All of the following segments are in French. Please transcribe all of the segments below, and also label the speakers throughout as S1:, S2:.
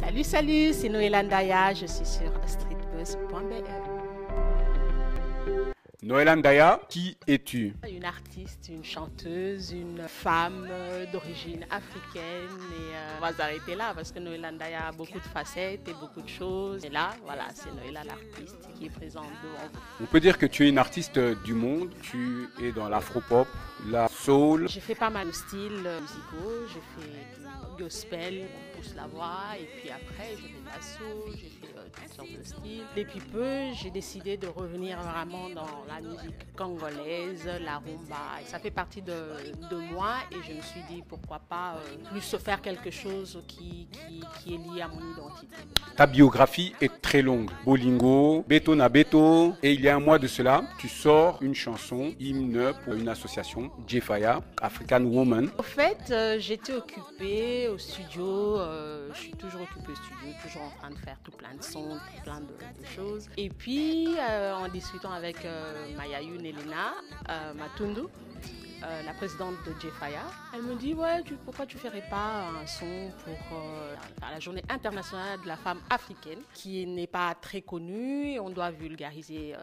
S1: Salut, salut, c'est Noëlla Ndaya, je suis sur streetbuzz.be.
S2: Noëlla Ndaya, qui es-tu?
S1: Une artiste, une chanteuse, une femme d'origine africaine et on va s'arrêter là parce que Noëlla Ndaya a beaucoup de facettes et beaucoup de choses. Et là, voilà, c'est Noëlla l'artiste qui est présente devant vous.
S2: On peut dire que tu es une artiste du monde, tu es dans l'afro-pop, la soul.
S1: J'ai fait pas mal de styles musicaux, j'ai fait du gospel, on pousse la voix et puis après j'ai fait de la soul, j'ai fait toutes sortes de styles. Depuis peu, j'ai décidé de revenir vraiment dans la musique congolaise, la rumba. Et ça fait partie de moi et je me suis dit pourquoi pas plus se faire quelque chose qui est lié à mon identité.
S2: Ta biographie est très longue. Bolingo, Beto na Beto. Et il y a un mois de cela, tu sors une chanson, hymne pour une association, Jefaya, African Woman.
S1: Au fait, j'étais occupée au studio, je suis toujours occupée au studio, toujours en train de faire tout plein de sons, plein de choses. Et puis, en discutant avec Mayayune Elena Matundu, la présidente de Jefaya, elle me dit ouais, pourquoi tu ne ferais pas un son pour la journée internationale de la femme africaine qui n'est pas très connue, on doit vulgariser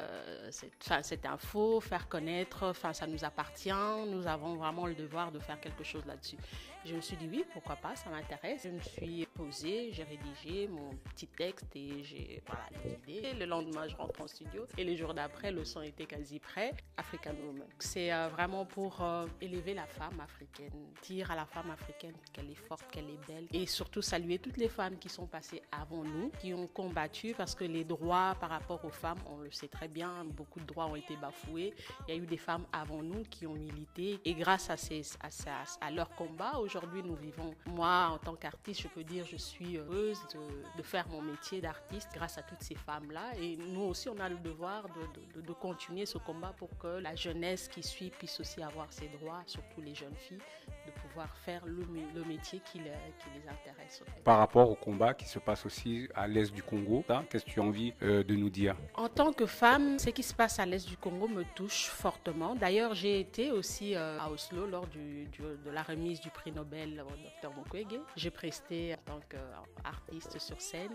S1: cette info, faire connaître, ça nous appartient, nous avons vraiment le devoir de faire quelque chose là-dessus. Je me suis dit oui, pourquoi pas, ça m'intéresse. Je me suis posée, j'ai rédigé mon petit texte et j'ai les idées. Le lendemain, je rentre en studio et le jour d'après, le son était quasi prêt. African Woman. C'est vraiment pour élever la femme africaine, dire à la femme africaine qu'elle est forte, qu'elle est belle et surtout saluer toutes les femmes qui sont passées avant nous, qui ont combattu parce que les droits par rapport aux femmes, on le sait très bien, beaucoup de droits ont été bafoués. Il y a eu des femmes avant nous qui ont milité et grâce à leur combat, aujourd'hui nous vivons. Moi, en tant qu'artiste, je peux dire je suis heureuse de faire mon métier d'artiste grâce à toutes ces femmes-là et nous aussi on a le devoir de continuer ce combat pour que la jeunesse qui suit puisse aussi avoir ses droits, surtout les jeunes filles, de pouvoir faire le métier qui les intéresse.
S2: Par rapport au combat qui se passe aussi à l'est du Congo, qu'est-ce que tu as envie de nous dire?
S1: En tant que femme, ce qui se passe à l'est du Congo me touche fortement. D'ailleurs, j'ai été aussi à Oslo lors de la remise du prix Nobel au Dr Mukwege. J'ai presté en tant qu'artiste sur scène.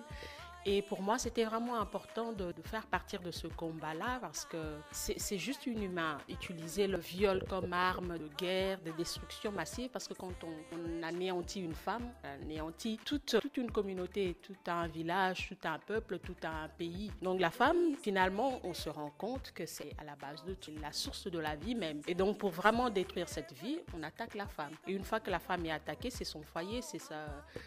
S1: Et pour moi, c'était vraiment important de faire partir de ce combat-là parce que c'est juste inhumain. Utiliser le viol comme arme de guerre, de destruction massive, parce que quand on anéantit une femme, on anéantit toute une communauté, tout un village, tout un peuple, tout un pays. Donc la femme, finalement, on se rend compte que c'est à la base de tout, la source de la vie même. Et donc pour vraiment détruire cette vie, on attaque la femme. Et une fois que la femme est attaquée, c'est son foyer, c'est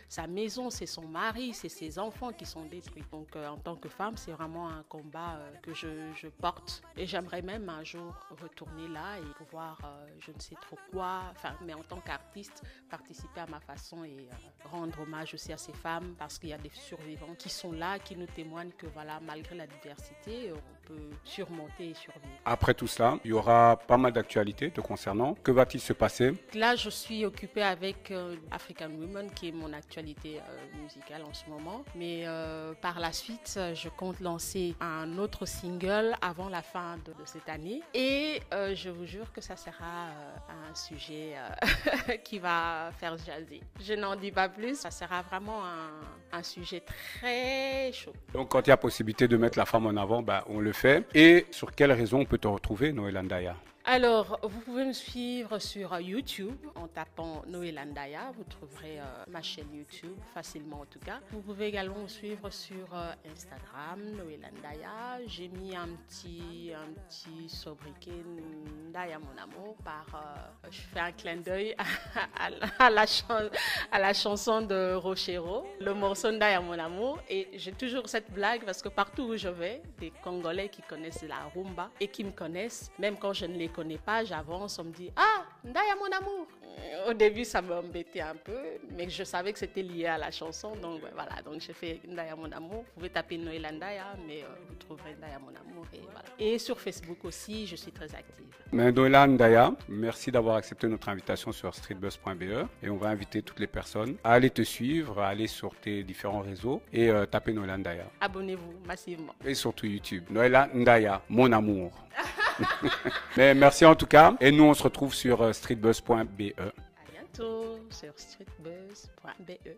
S1: sa maison, c'est son mari, c'est ses enfants qui sont détruits. Donc en tant que femme, c'est vraiment un combat que je porte et j'aimerais même un jour retourner là et pouvoir, je ne sais trop quoi, mais en tant qu'artiste, participer à ma façon et rendre hommage aussi à ces femmes parce qu'il y a des survivants qui sont là, qui nous témoignent que voilà, malgré la diversité, on peut surmonter et survivre.
S2: Après tout cela, il y aura pas mal d'actualités te concernant. Que va-t-il se passer?
S1: Là, je suis occupée avec African Woman qui est mon actualité musicale en ce moment, mais par la suite, je compte lancer un autre single avant la fin de cette année et je vous jure que ça sera un sujet qui va faire jaser. Je n'en dis pas plus, ça sera vraiment un sujet très chaud.
S2: Donc quand il y a possibilité de mettre la femme en avant, on le fait. Et sur quelle raison on peut te retrouver, Noëlla Ndaya?
S1: Alors, vous pouvez me suivre sur YouTube en tapant Noëlla Ndaya. Vous trouverez ma chaîne YouTube facilement en tout cas. Vous pouvez également me suivre sur Instagram, Noëlla Ndaya. J'ai mis un petit sobriquet Ndaya mon amour je fais un clin d'œil à la chanson de Rochero, le morceau Ndaya mon amour. Et j'ai toujours cette blague parce que partout où je vais, des Congolais qui connaissent la rumba et qui me connaissent, même quand je ne les connais pas, j'avance, on me dit « Ah, Ndaya mon amour !» Au début, ça m'embêtait un peu, mais je savais que c'était lié à la chanson. Donc voilà, donc j'ai fait Ndaya mon amour. Vous pouvez taper Noëlla Ndaya, mais vous trouverez Ndaya mon amour. Et, voilà. Et sur Facebook aussi, je suis très active.
S2: Noëlla Ndaya, merci d'avoir accepté notre invitation sur streetbuzz.be et on va inviter toutes les personnes à aller te suivre, à aller sur tes différents réseaux et taper Noëlla Ndaya.
S1: Abonnez-vous massivement.
S2: Et surtout YouTube. Noëlla Ndaya, mon amour. Mais merci en tout cas. Et nous, on se retrouve sur streetbuzz.be.
S1: À bientôt sur streetbuzz.be.